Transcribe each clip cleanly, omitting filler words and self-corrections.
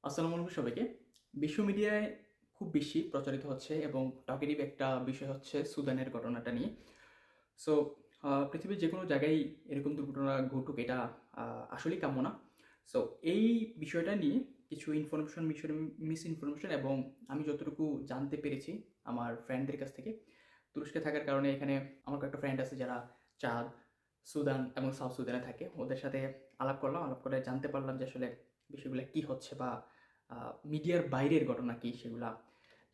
আসসালামু আলাইকুম সবাইকে। বিশ্ব মিডিয়ায় খুব বেশি প্রচারিত হচ্ছে এবং টকেটিভ একটা বিষয় হচ্ছে সুদানের ঘটনাটা নিয়ে। সো পৃথিবীর যেকোনো জায়গায় এরকম দুর্ঘটনা ঘটুক এটা আসলেই কাম্য না। সো এই বিষয়টা নিয়ে কিছু ইনফরমেশন মিস ইনফরমেশন এবং আমি যতটুকু জানতে পেরেছি আমার ফ্রেন্ডদের কাছ থেকে, তুরস্কে থাকার কারণে এখানে আমার কয়েকটা ফ্রেন্ড আছে যারা চাদ, সুদান এবং সাউথ সুদানে থাকে। ওদের সাথে আলাপ করলাম, আলাপ করে জানতে পারলাম যে আসলে বিষয়গুলো কী হচ্ছে বা মিডিয়ার বাইরের ঘটনা কী সেগুলা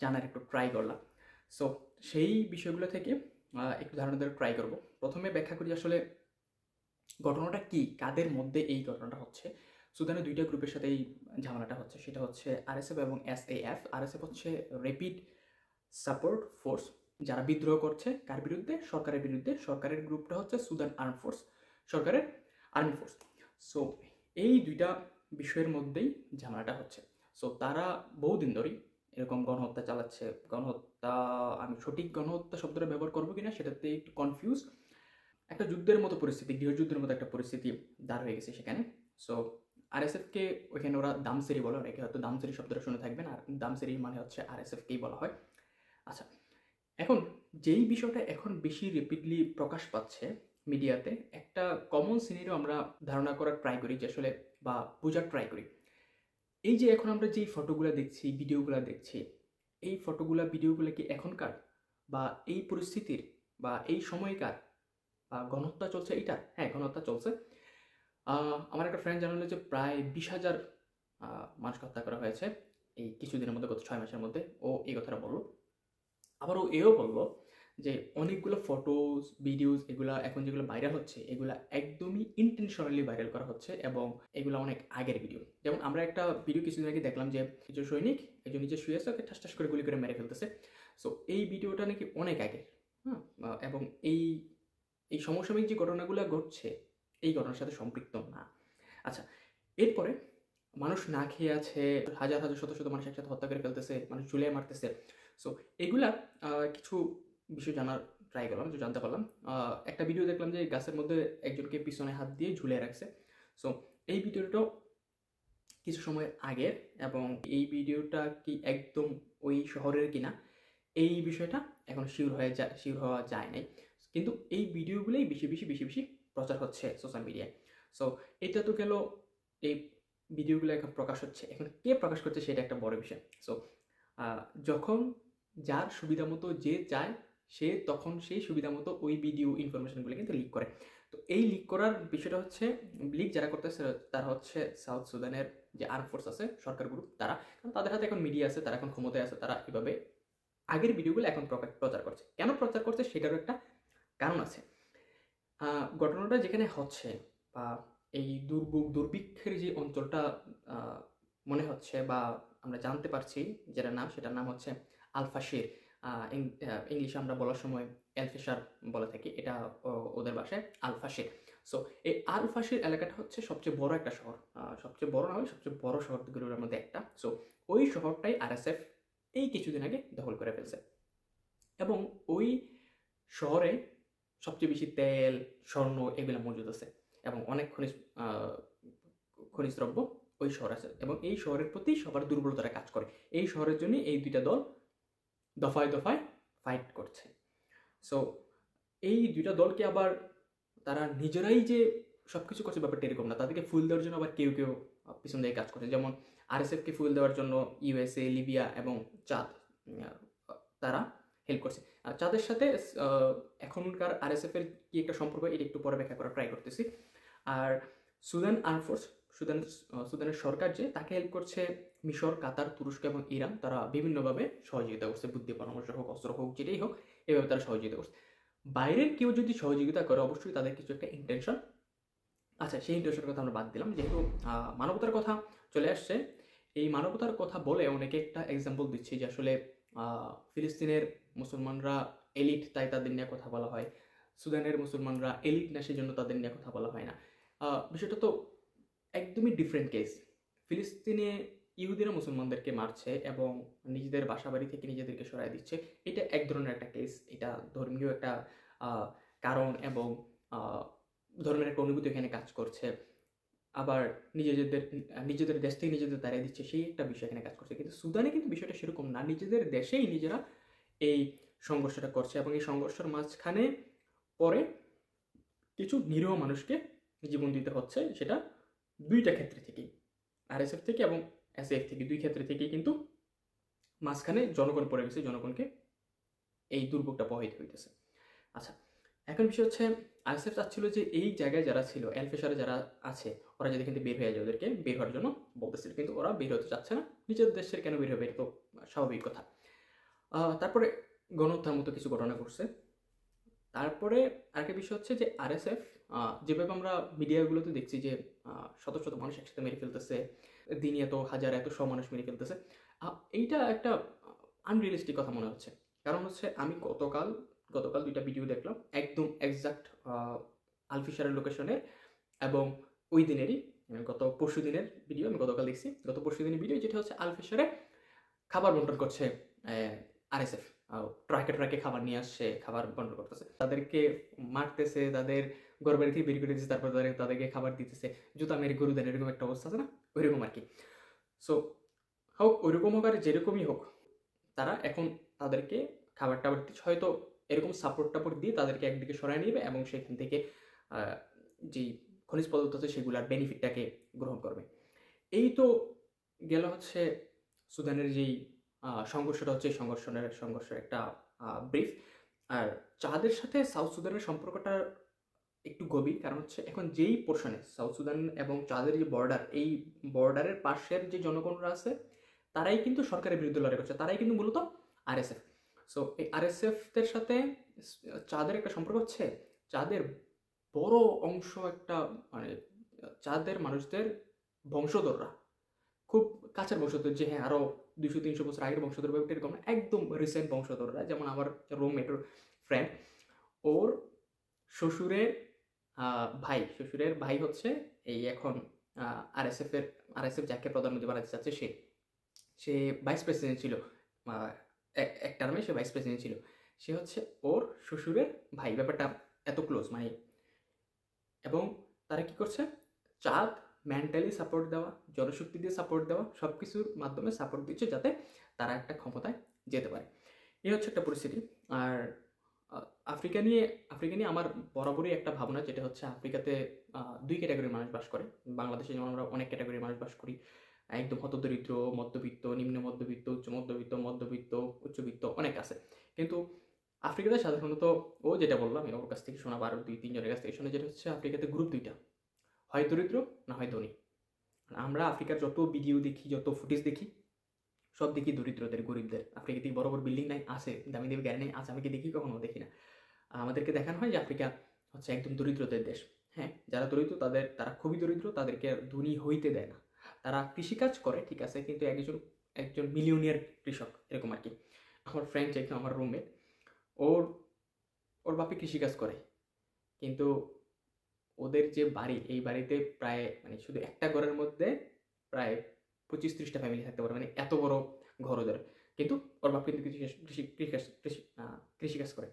জানার একটু ট্রাই করলাম। সো সেই বিষয়গুলো থেকে একটু ধারণা দেওয়ার ট্রাই করব। প্রথমে ব্যাখ্যা করি আসলে ঘটনাটা কি, কাদের মধ্যে এই ঘটনাটা হচ্ছে। সুদানে দুইটা গ্রুপের সাথে এই ঝামেলাটা হচ্ছে, সেটা হচ্ছে আরএসএফ এবং এসএএফ। আরএসএফ হচ্ছে র্যাপিড সাপোর্ট ফোর্স, যারা বিদ্রোহ করছে কার বিরুদ্ধে? সরকারের বিরুদ্ধে। সরকারের গ্রুপটা হচ্ছে সুদান আর্ম ফোর্স, সরকারের আর্মি ফোর্স। সো এই দুইটা বিষয়ের মধ্যেই ঝামেলাটা হচ্ছে। সো তারা বহুদিন ধরেই এরকম গণহত্যা চালাচ্ছে। গণহত্যা, আমি সঠিক গণহত্যা শব্দটা ব্যবহার করবো কিনা সেটাতে একটু কনফিউজ। একটা যুদ্ধের মতো পরিস্থিতি, গৃহযুদ্ধের মতো একটা পরিস্থিতি দাঁড় হয়ে গেছে সেখানে। সো আরএসএফকে ওইখানে ওরা দামসেরি বলে, অনেকে হয়তো দামসেরি শব্দটা শুনে থাকবেন, আর দামসেরি মানে হচ্ছে আরএসএফকেই বলা হয়। আচ্ছা, এখন যেই বিষয়টা এখন বেশি রেপিডলি প্রকাশ পাচ্ছে মিডিয়াতে, একটা কমন সিনারিও আমরা ধারণা করার ট্রাই করি যে আসলে, বা বোঝার ট্রাই করি। এই যে এখন আমরা যেই ফটোগুলো দেখছি, ভিডিওগুলো দেখছি, এই ফটোগুলা ভিডিওগুলো কি এখনকার, বা এই পরিস্থিতির, বা এই সময়কার, বা গণহত্যা চলছে এইটার? হ্যাঁ, গণহত্যা চলছে। আমার একটা ফ্রেন্ড জানালো যে প্রায় 20,000 মানুষকে হত্যা করা হয়েছে এই কিছুদিনের মধ্যে, গত 6 মাসের মধ্যে। ও এই কথাটা বললো। আবার ও এও বলল যে অনেকগুলো ফটোজ, ভিডিওস এগুলা এখন যেগুলো ভাইরাল হচ্ছে, এগুলা একদমই ইন্টেনশনালি ভাইরাল করা হচ্ছে এবং এগুলো অনেক আগের ভিডিও। যেমন আমরা একটা ভিডিও কিছুদিন আগে দেখলাম যে কিছু সৈনিক একজন নিচে শুয়ে আছে, ওকে ঠাস ঠাস করে গুলি করে মেরে ফেলতেছে। সো এই ভিডিওটা নাকি অনেক আগে। হ্যাঁ, এবং এই এই সমসাময়িক যে ঘটনাগুলো ঘটছে এই ঘটনার সাথে সম্পৃক্ত না। আচ্ছা, এরপরে মানুষ না খেয়ে আছে, হাজার হাজার শত শত মানুষ একসাথে হত্যা করে ফেলতেছে, মানুষ ঝুলিয়ে মারতেছে। সো এগুলা কিছু বিষয় জানার ট্রাই করলাম, যে জানতে পারলাম। একটা ভিডিও দেখলাম যে গাছের মধ্যে একজনকে পিছনে হাত দিয়ে ঝুলিয়ে রাখছে। সো এই ভিডিওটাও কিছু সময় আগের, এবং এই ভিডিওটা কি একদম ওই শহরের কিনা এই বিষয়টা এখন শিওর হওয়া যায় নাই। কিন্তু এই ভিডিওগুলোই বেশি বেশি বেশি বেশি প্রচার হচ্ছে সোশ্যাল মিডিয়ায়। সো এটা তো গেল, এই ভিডিওগুলো এখন প্রকাশ হচ্ছে, এখন কে প্রকাশ করছে সেটা একটা বড় বিষয়। সো যখন যার সুবিধা মতো যে চায়, সে তখন সেই সুবিধা মতো ওই ভিডিও ইনফরমেশনগুলো কিন্তু লিক করে। তো এই লিক করার বিষয়টা হচ্ছে, লিক যারা করতেছে তারা হচ্ছে সাউথ সুদানের যে আর্ম ফোর্স আছে, সরকার গ্রুপ, তারা। কারণ তাদের হাতে এখন মিডিয়া আছে, তারা এখন ক্ষমতায় আছে, তারা এভাবে আগের ভিডিওগুলো এখন প্রচার করছে। কেন প্রচার করছে সেটারও একটা কারণ আছে। ঘটনাটা যেখানে হচ্ছে, বা এই দুর্ভিক্ষের যে অঞ্চলটা আহ, মনে হচ্ছে, বা আমরা জানতে পারছি যেটার নাম, সেটার নাম হচ্ছে আলফাশির। ইংলিশে আমরা বলার সময় এলফেশার বলে থাকি, এটা ওদের ভাষায় আলফাশির। সো এই আলফাশির এলাকাটা হচ্ছে সবচেয়ে বড় একটা শহর, সবচেয়ে বড় না হলে সবচেয়ে বড় শহরগুলোর মধ্যে একটা। সো ওই শহরটাই আরএসএফ এই কিছুদিন আগে দখল করে ফেলছে, এবং ওই শহরে সবচেয়ে বেশি তেল, স্বর্ণ এগুলো মজুদ আছে, এবং অনেক খনিজ দ্রব্য ওই শহর আছে, এবং এই শহরের প্রতি সবার দুর্বলতারা কাজ করে। এই শহরের জন্য এই দুইটা দল দফায় দফায় ফাইট করছে। সো এই দুইটা দলকে আবার তারা নিজেরাই যে সবকিছু করছে ব্যাপারটা এরকম না, তাদেরকে ফুল দেওয়ার জন্য আবার কেউ কেউ পিছন দিয়ে কাজ করছে। যেমন আরএসএফকে ফুল দেওয়ার জন্য ইউএসএ, লিবিয়া এবং চাঁদ, তারা হেল্প করছে। আর চাঁদের সাথে এখনকার আরএসএফ এর কি একটা সম্পর্ক, এটা একটু পরে ব্যাখ্যা করার ট্রাই করতেছি। আর সুদান আর্ম ফোর্স, সুদানের সরকার যে, তাকে হেল্প করছে মিশর, কাতার, তুরস্ক এবং ইরান। তারা বিভিন্নভাবে সহযোগিতা করছে, বুদ্ধি পরামর্শ হোক, অস্ত্র হোক, যেটাই হোক, এভাবে তারা সহযোগিতা করছে। বাইরের কেউ যদি সহযোগিতা করে, অবশ্যই তাদের কিছু একটা ইন্টেনশন। আচ্ছা, সেই ইন্টেনশনের কথা আমরা বাদ দিলাম, যেহেতু মানবতার কথা চলে আসছে। এই মানবতার কথা বলে অনেকে একটা এক্সাম্পল দিচ্ছি যে আসলে ফিলিস্তিনের মুসলমানরা এলিট, তাই তাদের নিয়ে কথা বলা হয়। সুদানের মুসলমানরা এলিট না, সেজন্য তাদের নিয়ে কথা বলা হয় না। বিষয়টা তো একদমই ডিফারেন্ট কেস। ফিলিস্তিনে ইহুদিরা মুসলমানদেরকে মারছে এবং নিজেদের বাসাবাড়ি থেকে নিজেদেরকে সরাই দিচ্ছে, এটা এক ধরনের একটা কেস। এটা ধর্মীয় একটা কারণ, এবং ধর্মের একটা অনুভূতি এখানে কাজ করছে। আবার নিজেদের নিজেদের দেশ থেকে নিজেদের তাড়িয়ে দিচ্ছে, সেই একটা বিষয় এখানে কাজ করছে। কিন্তু সুদানে কিন্তু বিষয়টা সেরকম না, নিজেদের দেশেই নিজেরা এই সংঘর্ষটা করছে, এবং এই সংঘর্ষের মাঝখানে পরে কিছু নিরীহ মানুষকে জীবন দিতে হচ্ছে, সেটা দুইটা ক্ষেত্রে থেকেই, আরএসএফ থেকে এবং এসএফ থেকে, দুই ক্ষেত্রে থেকেই কিন্তু মাঝখানে জনগণ পড়ে গেছে, জনগণকে এই দুর্ভোগটা প্রভাবিত হইতেছে। আচ্ছা, এখন বিষয় হচ্ছে আরএসএফ চাচ্ছিল যে এই জায়গায় যারা ছিল, এলফেশারে যারা আছে, ওরা যদি কিন্তু বের হয়ে যায়, ওদেরকে বের হওয়ার জন্য বলতেছিল, কিন্তু ওরা বের হতে চাচ্ছে না। নিজের দেশের কেন বের হবে, এটা তো স্বাভাবিক কথা। তারপরে গণহত্যার মতো কিছু ঘটনা ঘটছে। তারপরে আরেকটা বিষয় হচ্ছে যে আরএসএফ যেভাবে আমরা মিডিয়াগুলোতে দেখছি যে শত শত মানুষ একসাথে মেরে ফেলতেছে, দিনে এত হাজার এত সব মানুষ মেরে ফেলতেছে, এইটা একটা আনরিয়েলিস্টিক কথা মনে হচ্ছে। কারণ হচ্ছে আমি গতকাল দুইটা ভিডিও দেখলাম, একদম এক্সাক্ট আলফিশারের লোকেশনের, এবং ওই দিনেরই গত পরশু দিনের ভিডিও আমি গতকাল দেখছি, গত পরশু দিনের ভিডিও, যেটা হচ্ছে আলফিশারে খাবার বন্টন করছে আরএসএফ, ট্রাকে খাবার নিয়ে আসছে, খাবার বন্টন করতেছে, তাদেরকে মারতেছে, তাদের ঘর বাড়ি থেকে বের করে দিচ্ছে, তারপর তাদেরকে খাবার দিতেছে, জুতা মেরে গরু দেন, এরকম একটা অবস্থা আছে না, ওইরকম আর কি। সো হোক, ওইরকম হোক আর যেরকমই হোক, তারা এখন তাদেরকে খাবার টাবার দিচ্ছে, হয়তো এরকম সাপোর্ট দিয়ে তাদেরকে একদিকে সরাই নেবে, এবং সেখান থেকে যেই খনিজ পদার্থ আছে সেগুলোর বেনিফিটটাকে গ্রহণ করবে। এই তো গেল হচ্ছে সুদানের যেই সংঘর্ষটা হচ্ছে, এই সংঘর্ষের একটা ব্রিফ। আর চাঁদের সাথে সাউথ সুদানের সম্পর্কটা একটু গভীর, কারণ হচ্ছে এখন যেই পোর্শনে সাউথ সুদান এবং চাঁদের যে বর্ডার, এই বর্ডারের পাশের যে জনগণরা আছে, তারাই কিন্তু সরকারের বিরুদ্ধে লড়াই করছে, তারাই কিন্তু মূলত আরএসএফ। সো এই আরএসএফদের সাথে চাঁদের একটা সম্পর্ক হচ্ছে, চাঁদের বড় অংশ একটা, মানে চাঁদের মানুষদের বংশধররা খুব কাছের বংশধর, যে হ্যাঁ আরও 200-300 বছর আগের বংশধর ব্যাপারটা এরকম না, একদম রিসেন্ট বংশধররা। যেমন আমার রুমমেটের ফ্রেন্ড, ওর শ্বশুরের শ্বশুরের ভাই হচ্ছে এই এখন আরএসএফ যাকে প্রধানমন্ত্রী বানাতে চাচ্ছে, সে ভাইস প্রেসিডেন্ট ছিল, এক টার্মে সে ভাইস প্রেসিডেন্ট ছিল, সে হচ্ছে ওর শ্বশুরের ভাই। ব্যাপারটা এত ক্লোজ মানে। এবং তারা কি করছে, চাঁদ মেন্টালি সাপোর্ট দেওয়া, জনশক্তি দিয়ে সাপোর্ট দেওয়া, সব কিছুর মাধ্যমে সাপোর্ট দিচ্ছে যাতে তারা একটা ক্ষমতায় যেতে পারে। এই হচ্ছে একটা পরিস্থিতি। আর আফ্রিকা নিয়ে আমার বরাবরই একটা ভাবনা, যেটা হচ্ছে আফ্রিকাতে দুই ক্যাটাগরির মানুষ বাস করে। বাংলাদেশে যেমন আমরা অনেক ক্যাটাগরির মানুষ বাস করি, একদম হতদরিদ্র, মধ্যবিত্ত, নিম্ন মধ্যবিত্ত, উচ্চ মধ্যবিত্ত, উচ্চবিত্ত, অনেক আছে। কিন্তু আফ্রিকাতে সাধারণত, ও যেটা বললাম, আমি ওর কাছ থেকে শোনা, 2-3 জনের কাছ থেকে শোনা, যেটা হচ্ছে আফ্রিকাতে গ্রুপ দুইটা, হয় দরিদ্র না হয় ধনী। আমরা আফ্রিকার যত ভিডিও দেখি, যত ফুটেজ দেখি, সব দেখি দরিদ্রদের, গরিবদের। আফ্রিকাতে বড় বড় বিল্ডিং নাই, আছে দামি দামি গাড়ি নেই, আছে, আমি কি দেখি? কখনো দেখি না। আমাদেরকে দেখানো হয় যে আফ্রিকা হচ্ছে একদম দরিদ্রদের দেশ। হ্যাঁ, যারা দরিদ্র তারা খুবই দরিদ্র, তাদেরকে ধনী হইতে দেয় না। তারা কৃষিকাজ করে ঠিক আছে, কিন্তু একজন মিলিয়নিয়ার কৃষক এরকম আর কি। আমার ফ্রেন্ড, আমার রুমমেট, ওর বাপে কৃষিকাজ করে, কিন্তু ওদের যে বাড়ি, এই বাড়িতে প্রায়, মানে শুধু একটা ঘরের মধ্যে প্রায় 25-30টা ফ্যামিলি থাকতে পারে, মানে এত বড় ঘর ওদের। কিন্তু ওর বাপ কিন্তু কৃষিকাজ করে।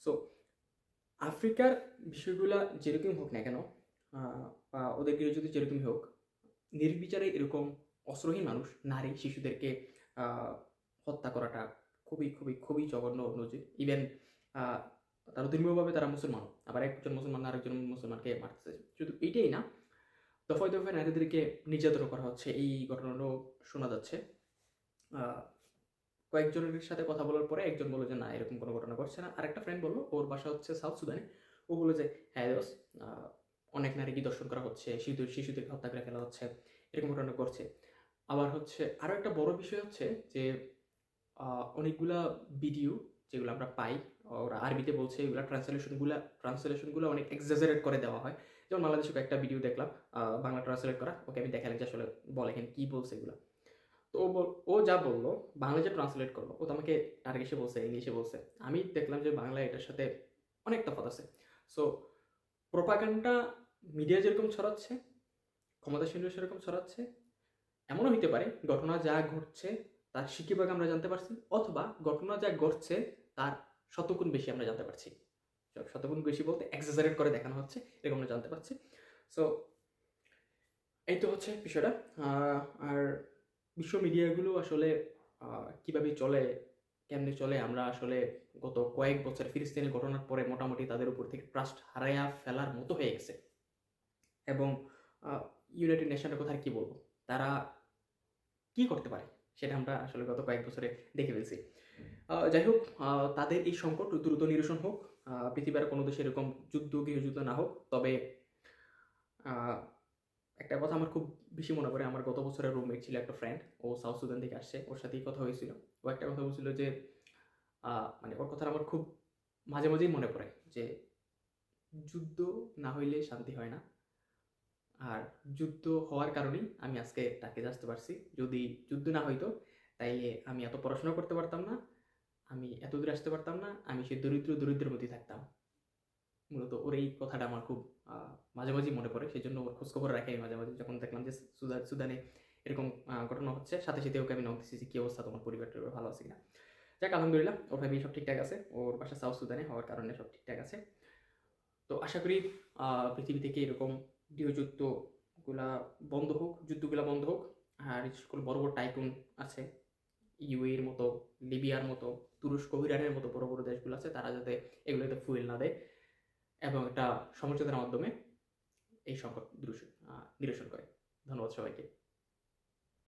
সো আফ্রিকার বিষয়গুলা যেরকম হোক না কেন, বা ওদের যদি যেরকমই হোক, নির্বিচারে এরকম অস্ত্রহীন মানুষ, নারী, শিশুদেরকে হত্যা করাটা খুবই খুবই খুবই জঘন্য নজির। ইভেন তারা ধর্মীয়ভাবে তারা মুসলমান, আবার একজন মুসলমান আরেকজন মুসলমানকে মারতেছে। শুধু এইটাই না, দফায় দফায় নারীদেরকে নির্যাতন করা হচ্ছে, এই ঘটনাটাও শোনা যাচ্ছে। কয়েকজনের সাথে কথা বলার পরে একজন বললো যে না, এরকম কোনো ঘটনা ঘটছে না। আর একটা ফ্রেন্ড বললো, ওর বাসা হচ্ছে সাউথ সুদানে, ও বললো যে হ্যাঁ অনেক নারীকে দর্শন করা হচ্ছে, শিশুদেরকে হত্যা করে ফেলা হচ্ছে, এরকম ঘটনা ঘটছে। আবার হচ্ছে আরও একটা বড় বিষয় হচ্ছে যে অনেকগুলা ভিডিও যেগুলো আমরা পাই, ওরা আরবিতে বলছে, এগুলো ট্রান্সলেশনগুলো অনেক এক্সাজারেট করে দেওয়া হয়। যেমন বাংলাদেশে একটা ভিডিও দেখলাম, বাংলা ট্রান্সলেট করা, ওকে আমি দেখালাম যে আসলে বলে এখানে কী বলছে এগুলো। তো ও যা বললো, বাংলা যে ট্রান্সলেট করলো, ও তো আমাকে টার্গিশে বলছে, ইংলিশে বলছে। আমি দেখলাম যে বাংলা এটার সাথে অনেক তফাৎ আছে। সো প্রোপাগান্ডা মিডিয়া যেরকম ছড়াচ্ছে, ক্ষমতাসীনরা সেরকম ছড়াচ্ছে। এমনও হইতে পারে ঘটনা যা ঘটছে তার সিকিভাগ আমরা জানতে পারছি, অথবা ঘটনা যা ঘটছে তার শতগুণ বেশি আমরা জানতে পারছি। শতগুণ বেশি বলতে এক্সাজারেট করে দেখানো হচ্ছে, এরকম আমরা জানতে পারছি। সো এই তো হচ্ছে বিষয়টা। আর বিশ্ব মিডিয়াগুলো আসলে কিভাবে চলে, কেমনে চলে, আমরা আসলে গত কয়েক বছর ফিলিস্তিনের ঘটনার পরে মোটামুটি তাদের উপর থেকে ট্রাস্ট হারাইয়া ফেলার মতো হয়ে গেছে। এবং ইউনাইটেড নেশনের কথা আর কি বলবো, তারা কি করতে পারে সেটা আমরা আসলে গত কয়েক বছরে দেখে ফেলছি। যাই হোক, তাদের এই সংকট দ্রুত নিরসন হোক, পৃথিবীর কোনো দেশে এরকম যুদ্ধ গৃহযুদ্ধ না হোক। তবে আহ, একটা কথা আমার খুব বেশি মনে পড়ে, আমার গত বছরের রুমমেট ছিল একটা ফ্রেন্ড, ও সাউথ সুদান থেকে আসছে, ওর সাথেই কথা হয়েছিল। ও একটা কথা বলছিল যে মানে ওর কথা আমার খুব মাঝে মাঝেই মনে পড়ে যে যুদ্ধ না হইলে শান্তি হয় না। আর যুদ্ধ হওয়ার কারণেই আমি আজকে টাকিজ আসতে পারছি। যদি যুদ্ধ না হইতো তাইলে আমি এত পড়াশোনা করতে পারতাম না, আমি এত দূরে আসতে পারতাম না, আমি সেই দরিদ্রের মধ্যেই থাকতাম। মূলত ওর এই কথাটা আমার খুব মাঝে মাঝেই মনে পড়ে, সেই জন্য ওর খোঁজখবর রাখি আমি মাঝে মাঝে। যখন দেখলাম যে সুদানে এরকম ঘটনা হচ্ছে, সাথে সাথে ওকে আমি নক দিচ্ছি যে কী অবস্থা, তোমার পরিবারটা ভালো আছে কিনা। যাক, আলহামদুলিল্লাহ, ওর ফ্যামিলি সব ঠিকঠাক আছে, ওর বাসা সাউথ সুদানে হওয়ার কারণে সব ঠিকঠাক আছে। তো আশা করি পৃথিবী থেকে এরকম গৃহযুদ্ধগুলা বন্ধ হোক, যুদ্ধগুলা বন্ধ হোক। আর এই সকল বড় বড় টাইকুন আছে, ইউএর মতো, লিবিয়ার মতো, তুরস্ক ইরানের মতো বড় বড় দেশগুলো আছে, তারা যাতে এগুলোতে ফুয়েল না দেয় এবং একটা সমঝোতার মাধ্যমে এই সংকট নিরসন করে। ধন্যবাদ সবাইকে।